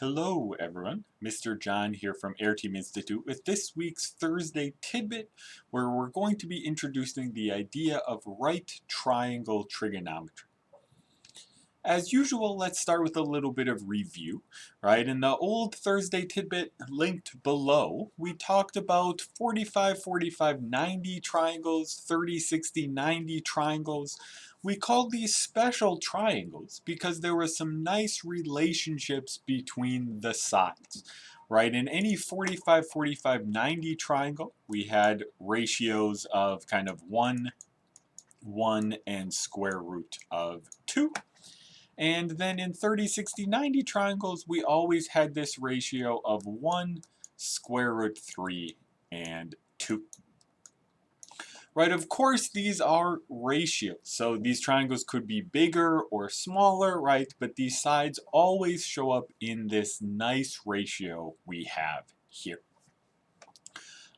Hello everyone, Mr. John here from Areteem Institute with this week's Thursday Tidbit, where we're going to be introducing the idea of right triangle trigonometry. As usual, let's start with a little bit of review, right? In the old Thursday Tidbit linked below, we talked about 45, 45, 90 triangles, 30, 60, 90 triangles. We called these special triangles because there were some nice relationships between the sides, right? In any 45, 45, 90 triangle, we had ratios of kind of 1, 1, and square root of 2. And then in 30, 60, 90 triangles, we always had this ratio of 1, square root 3, and 2. Right, of course, these are ratios. So these triangles could be bigger or smaller, right? But these sides always show up in this nice ratio we have here.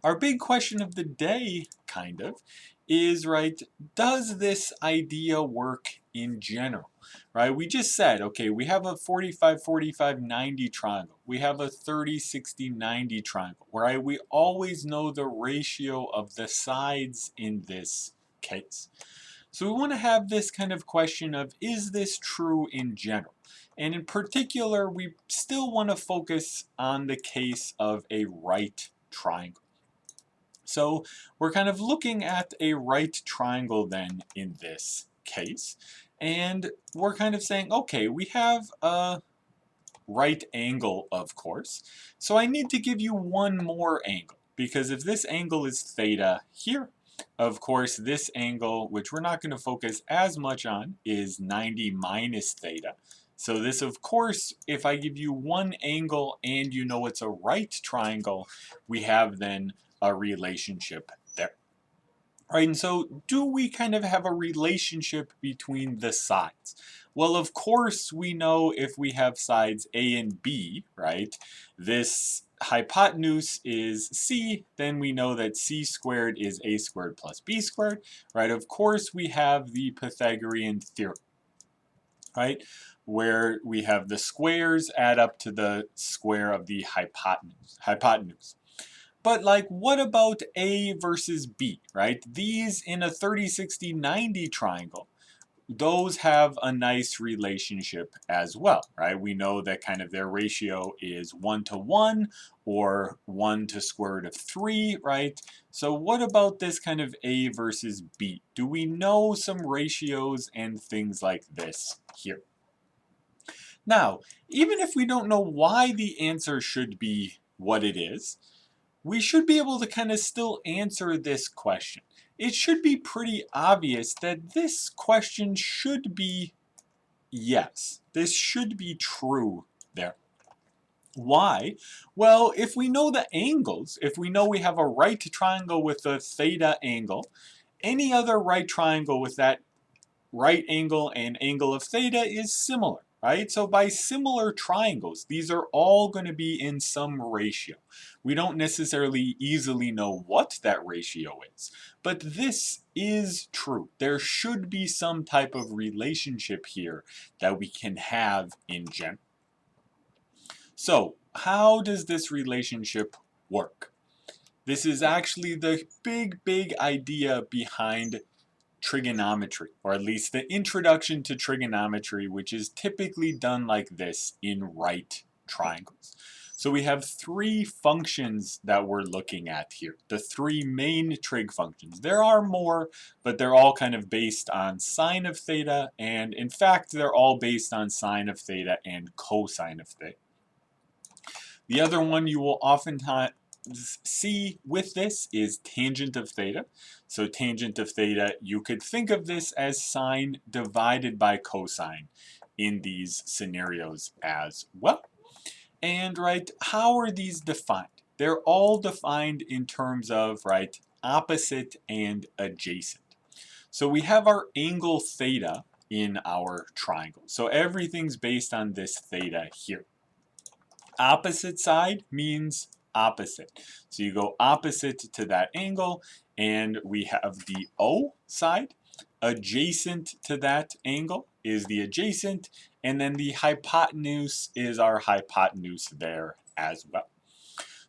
Our big question of the day, kind of, is, right, does this idea work in general? Right, we just said, okay, we have a 45, 45, 90 triangle. We have a 30, 60, 90 triangle, right? We always know the ratio of the sides in this case. So we want to have this kind of question of, is this true in general? And in particular, we still want to focus on the case of a right triangle. So we're kind of looking at a right triangle then in this case. And we're kind of saying, okay, we have a right angle, of course. So I need to give you one more angle. Because if this angle is theta here, of course, this angle, which we're not going to focus as much on, is 90 minus theta. So this, of course, if I give you one angle and you know it's a right triangle, we have then a relationship there. Right, and so do we kind of have a relationship between the sides? Well, of course, we know if we have sides A and B, right, this hypotenuse is C, then we know that C squared is A squared plus B squared, right? Of course, we have the Pythagorean theorem, right, where we have the squares add up to the square of the hypotenuse. But like, what about A versus B, right? These in a 30, 60, 90 triangle, those have a nice relationship as well, right? We know that kind of their ratio is 1 to 1 or 1 to square root of 3, right? So what about this kind of A versus B? Do we know some ratios and things like this here? Now, even if we don't know why the answer should be what it is, we should be able to kind of still answer this question. It should be pretty obvious that this question should be yes. This should be true there. Why? Well, if we know the angles, if we know we have a right triangle with a theta angle, any other right triangle with that right angle and angle of theta is similar. Right? So by similar triangles, these are all going to be in some ratio. We don't necessarily easily know what that ratio is, but this is true. There should be some type of relationship here that we can have in general. So how does this relationship work? This is actually the big idea behind trigonometry, or at least the introduction to trigonometry, which is typically done like this in right triangles. So we have three functions that we're looking at here, the three main trig functions. There are more, but they're all kind of based on sine of theta, and in fact, they're all based on sine of theta and cosine of theta. The other one you will oftentimes see with this is tangent of theta. So tangent of theta, you could think of this as sine divided by cosine in these scenarios as well. And right, how are these defined? They're all defined in terms of, right, opposite and adjacent. So we have our angle theta in our triangle. So everything's based on this theta here. Opposite side means opposite. So you go opposite to that angle, and we have the O side. Adjacent to that angle is the adjacent, and then the hypotenuse is our hypotenuse there as well.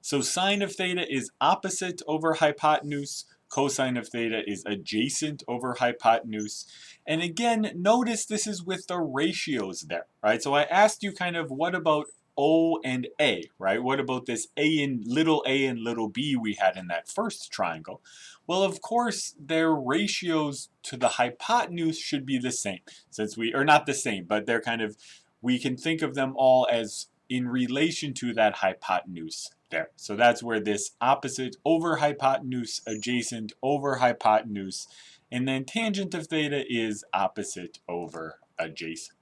So sine of theta is opposite over hypotenuse, cosine of theta is adjacent over hypotenuse. And again, notice this is with the ratios there, right? So I asked you kind of what about O and A, right? What about this A and little b we had in that first triangle? Well, of course, their ratios to the hypotenuse should be the same, since or not the same, but they're kind of, we can think of them all as in relation to that hypotenuse there. So that's where this opposite over hypotenuse, adjacent over hypotenuse, and then tangent of theta is opposite over adjacent.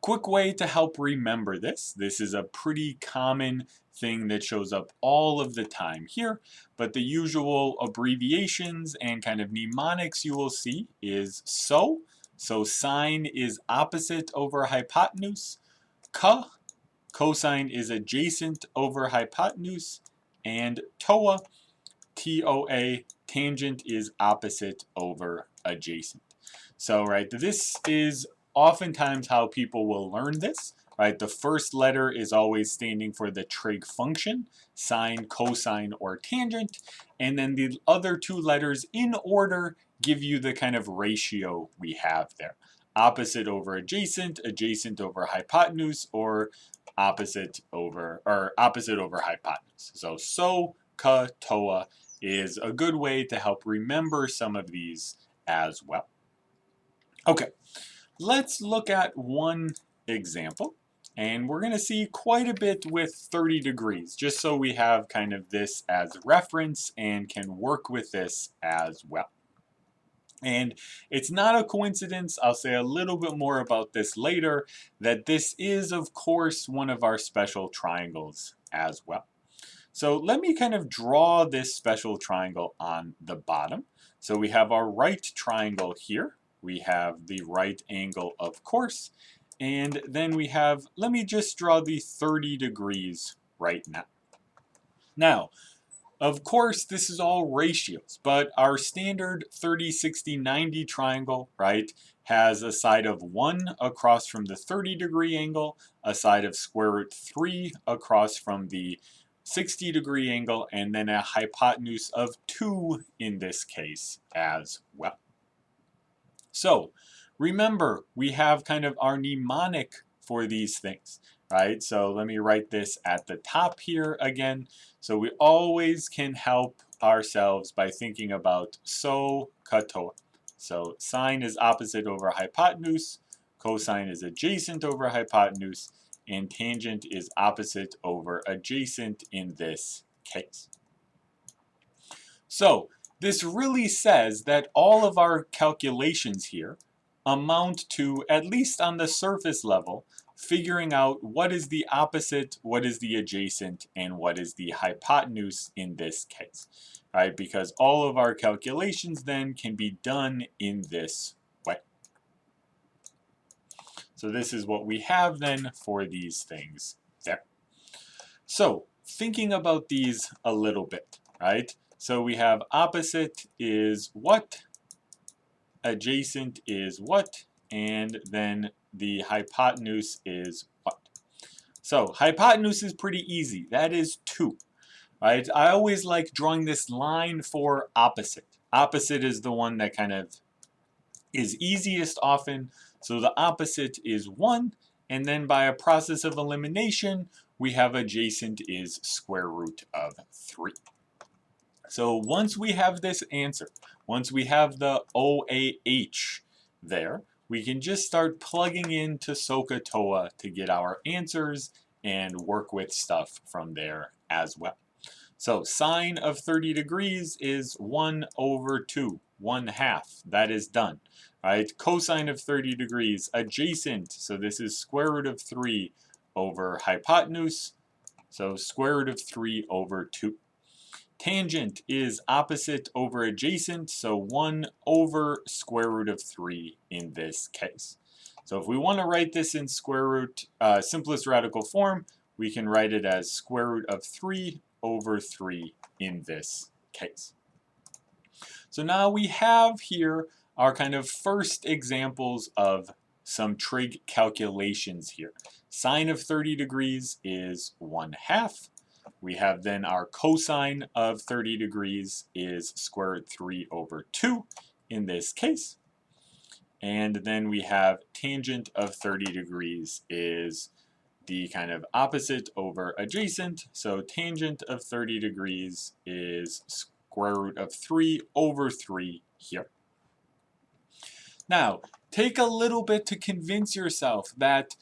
Quick way to help remember this. This is a pretty common thing that shows up all of the time here, but the usual abbreviations and kind of mnemonics you will see is so. So sine is opposite over hypotenuse. Cosine is adjacent over hypotenuse, and TOA, T-O-A, tangent is opposite over adjacent. So, right, this is oftentimes how people will learn this, right? The first letter is always standing for the trig function, sine, cosine, or tangent, and then the other two letters in order give you the kind of ratio we have there. Opposite over adjacent, adjacent over hypotenuse, or opposite over hypotenuse. So, ka, toa is a good way to help remember some of these as well. Okay, let's look at one example, and we're going to see quite a bit with 30 degrees, just so we have kind of this as reference and can work with this as well. And it's not a coincidence, I'll say a little bit more about this later, that this is, of course, one of our special triangles as well. So let me kind of draw this special triangle on the bottom. So we have our right triangle here. We have the right angle, of course. And then we have, let me just draw the 30 degrees right now. Now, of course, this is all ratios, but our standard 30, 60, 90 triangle, right, has a side of 1 across from the 30-degree angle, a side of square root 3 across from the 60-degree angle, and then a hypotenuse of 2 in this case as well. So remember, we have kind of our mnemonic for these things, right? So let me write this at the top here again. So we always can help ourselves by thinking about so, katoa. So sine is opposite over hypotenuse, cosine is adjacent over hypotenuse, and tangent is opposite over adjacent in this case. So this really says that all of our calculations here amount to, at least on the surface level, figuring out what is the opposite, what is the adjacent, and what is the hypotenuse in this case, right? Because all of our calculations then can be done in this way. So this is what we have then for these things there. So thinking about these a little bit, right? So we have opposite is what, adjacent is what, and then the hypotenuse is what. So hypotenuse is pretty easy. That is 2. Right? I always like drawing this line for opposite. Opposite is the one that kind of is easiest often. So the opposite is 1, and then by a process of elimination, we have adjacent is square root of 3. So once we have this answer, once we have the OAH there, we can just start plugging into SOHCAHTOA to get our answers and work with stuff from there as well. So sine of 30 degrees is 1 over 2, 1/2. That is done. Right? Cosine of 30 degrees, adjacent, so this is square root of 3 over hypotenuse, so square root of 3 over 2. Tangent is opposite over adjacent, so 1 over square root of 3 in this case. So if we want to write this in square root, simplest radical form, we can write it as square root of 3 over 3 in this case. So now we have here our kind of first examples of some trig calculations here. Sine of 30 degrees is 1/2. We have then our cosine of 30 degrees is square root 3/2 in this case. And then we have tangent of 30 degrees is the kind of opposite over adjacent. So tangent of 30 degrees is square root of 3/3 here. Now, take a little bit to convince yourself that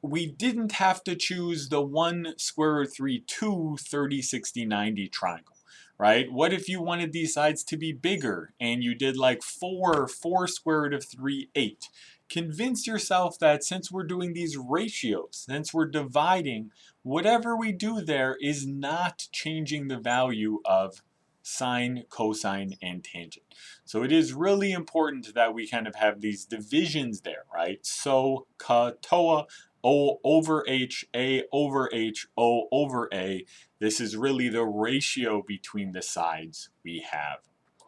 we didn't have to choose the 1 square root 3, 2, 30, 60, 90 triangle, right? What if you wanted these sides to be bigger and you did like 4 square root of 3, 8? Convince yourself that since we're doing these ratios, since we're dividing, whatever we do there is not changing the value of sine, cosine, and tangent. So it is really important that we kind of have these divisions there, right? So, ka, toa, O over H, A over H, O over A. This is really the ratio between the sides we have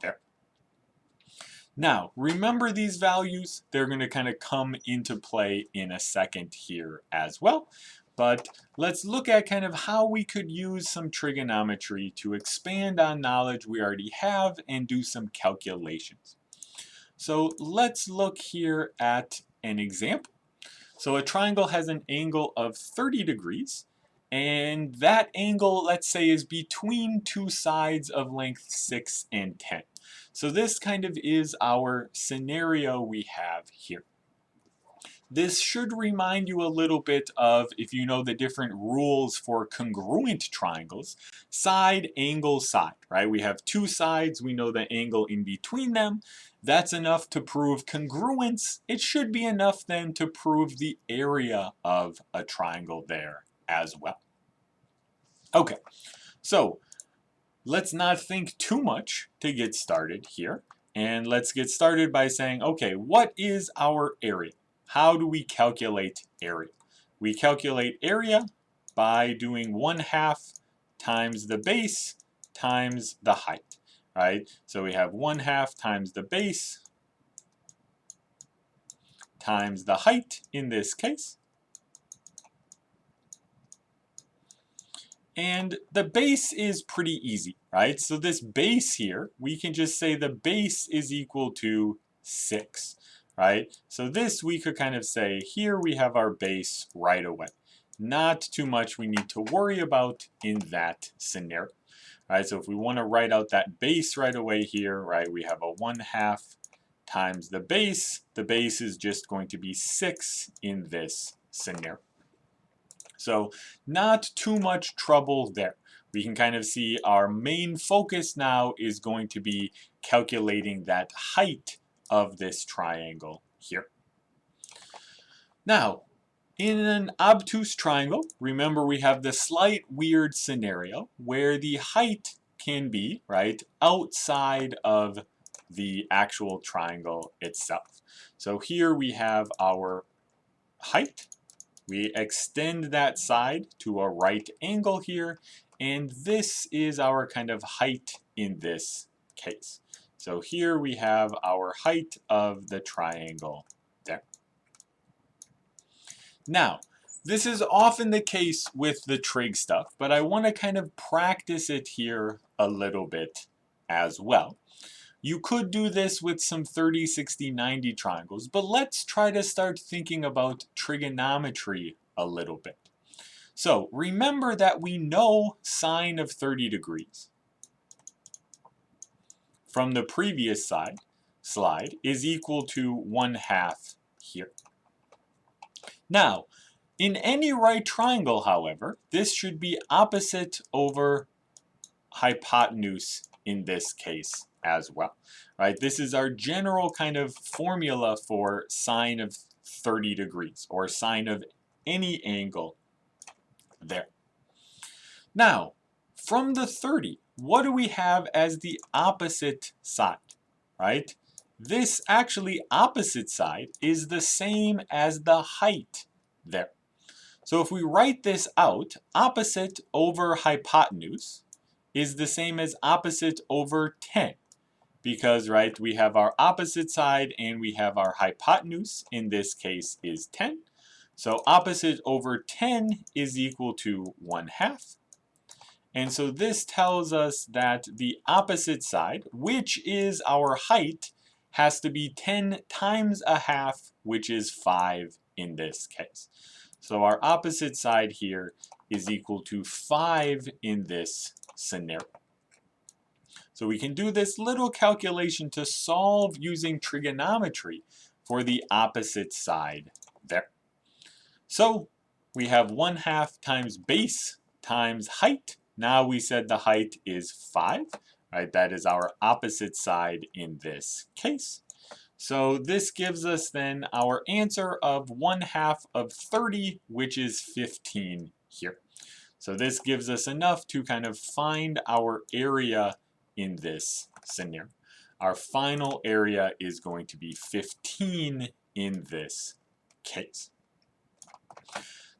there. Now, remember these values. They're going to kind of come into play in a second here as well. But let's look at kind of how we could use some trigonometry to expand on knowledge we already have and do some calculations. So let's look here at an example. So a triangle has an angle of 30 degrees, and that angle, let's say, is between two sides of length 6 and 10. So this kind of is our scenario we have here. This should remind you a little bit of, if you know the different rules for congruent triangles, side, angle, side, right? We have two sides, we know the angle in between them. That's enough to prove congruence. It should be enough then to prove the area of a triangle there as well. Okay, so let's not think too much to get started here. And let's get started by saying, okay, what is our area? How do we calculate area? We calculate area by doing 1/2 times the base times the height, right? So we have 1/2 times the base times the height in this case. And the base is pretty easy, right? So this base here, we can just say the base is equal to 6. Right? So this we could kind of say, here we have our base right away. Not too much we need to worry about in that scenario. Right? So if we want to write out that base right away here, right, we have a 1/2 times the base. The base is just going to be 6 in this scenario. So not too much trouble there. We can kind of see our main focus now is going to be calculating that height of this triangle here. Now, in an obtuse triangle, remember we have the slight weird scenario where the height can be, right, outside of the actual triangle itself. So here we have our height. We extend that side to a right angle here, and this is our kind of height in this case. So here we have our height of the triangle there. Now, this is often the case with the trig stuff, but I want to kind of practice it here a little bit as well. You could do this with some 30, 60, 90 triangles, but let's try to start thinking about trigonometry a little bit. So remember that we know sine of 30 degrees from the previous slide is equal to 1/2 here. Now, in any right triangle, however, this should be opposite over hypotenuse in this case as well. Right? This is our general kind of formula for sine of 30 degrees or sine of any angle there. Now, from the 30, what do we have as the opposite side, right? This actually opposite side is the same as the height there. So if we write this out, opposite over hypotenuse is the same as opposite over 10. because, right, we have our opposite side and we have our hypotenuse, in this case is 10. So opposite over 10 is equal to 1/2. And so this tells us that the opposite side, which is our height, has to be 10 times a half, which is 5 in this case. So our opposite side here is equal to 5 in this scenario. So we can do this little calculation to solve using trigonometry for the opposite side there. So we have 1/2 times base times height. Now we said the height is 5, right? That is our opposite side in this case. So this gives us then our answer of 1/2 of 30, which is 15 here. So this gives us enough to kind of find our area in this scenario. Our final area is going to be 15 in this case.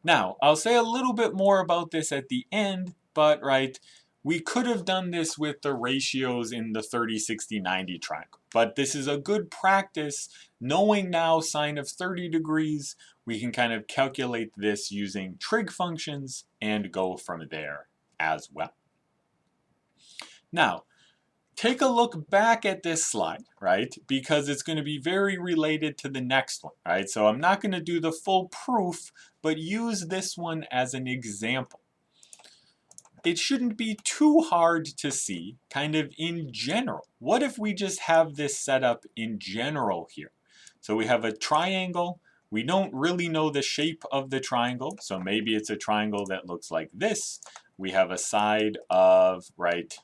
Now, I'll say a little bit more about this at the end, but right, we could have done this with the ratios in the 30, 60, 90 triangle. But this is a good practice. Knowing now sine of 30 degrees, we can kind of calculate this using trig functions and go from there as well. Now, take a look back at this slide, right? Because it's going to be very related to the next one, right? So I'm not going to do the full proof, but use this one as an example. It shouldn't be too hard to see, kind of in general. What if we just have this set up in general here? So we have a triangle. We don't really know the shape of the triangle, so maybe it's a triangle that looks like this. We have a side of, right,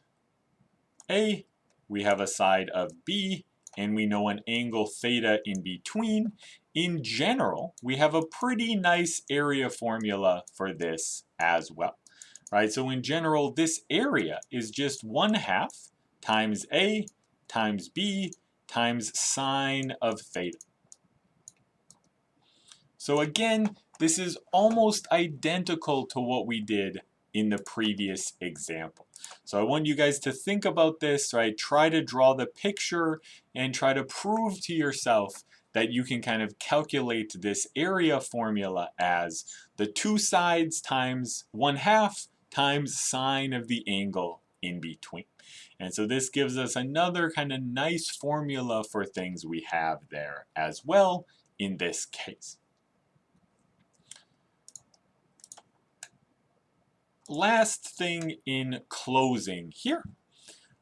A, we have a side of B, and we know an angle theta in between. In general, we have a pretty nice area formula for this as well. Right, so in general, this area is just 1/2 times A times B times sine of theta. So again, this is almost identical to what we did in the previous example. So I want you guys to think about this, right? Try to draw the picture and try to prove to yourself that you can kind of calculate this area formula as the two sides times 1/2 times sine of the angle in between. And so this gives us another kind of nice formula for things we have there as well in this case. Last thing in closing here,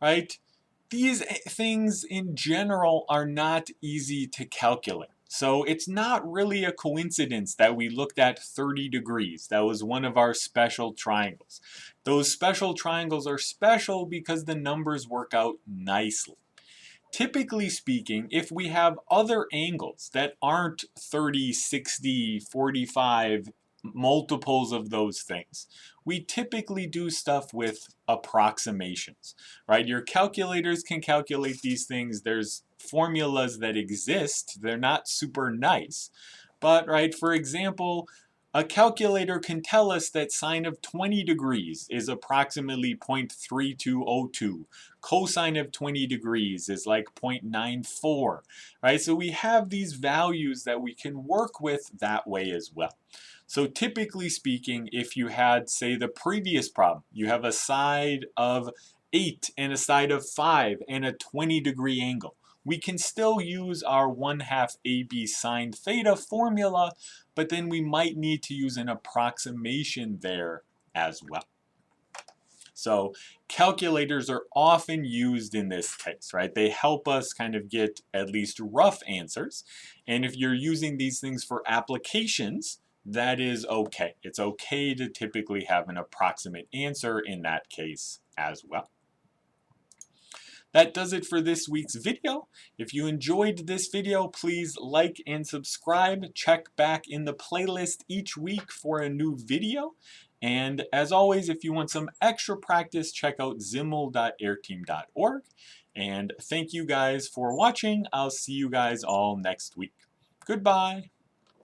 right? These things in general are not easy to calculate. So it's not really a coincidence that we looked at 30 degrees. That was one of our special triangles. Those special triangles are special because the numbers work out nicely. Typically speaking, if we have other angles that aren't 30, 60, 45, multiples of those things, we typically do stuff with approximations, right? Your calculators can calculate these things. There's formulas that exist. They're not super nice. But, right, for example, a calculator can tell us that sine of 20 degrees is approximately 0.3202. Cosine of 20 degrees is like 0.94, right? So we have these values that we can work with that way as well. So typically speaking, if you had, say, the previous problem, you have a side of 8 and a side of 5 and a 20-degree angle. We can still use our 1/2 AB sine theta formula, but then we might need to use an approximation there as well. So calculators are often used in this case, right? They help us kind of get at least rough answers. And if you're using these things for applications, that is okay. It's okay to typically have an approximate answer in that case as well. That does it for this week's video. If you enjoyed this video, please like and subscribe. Check back in the playlist each week for a new video. And as always, if you want some extra practice, check out ziml.areteem.org. And thank you guys for watching. I'll see you guys all next week. Goodbye.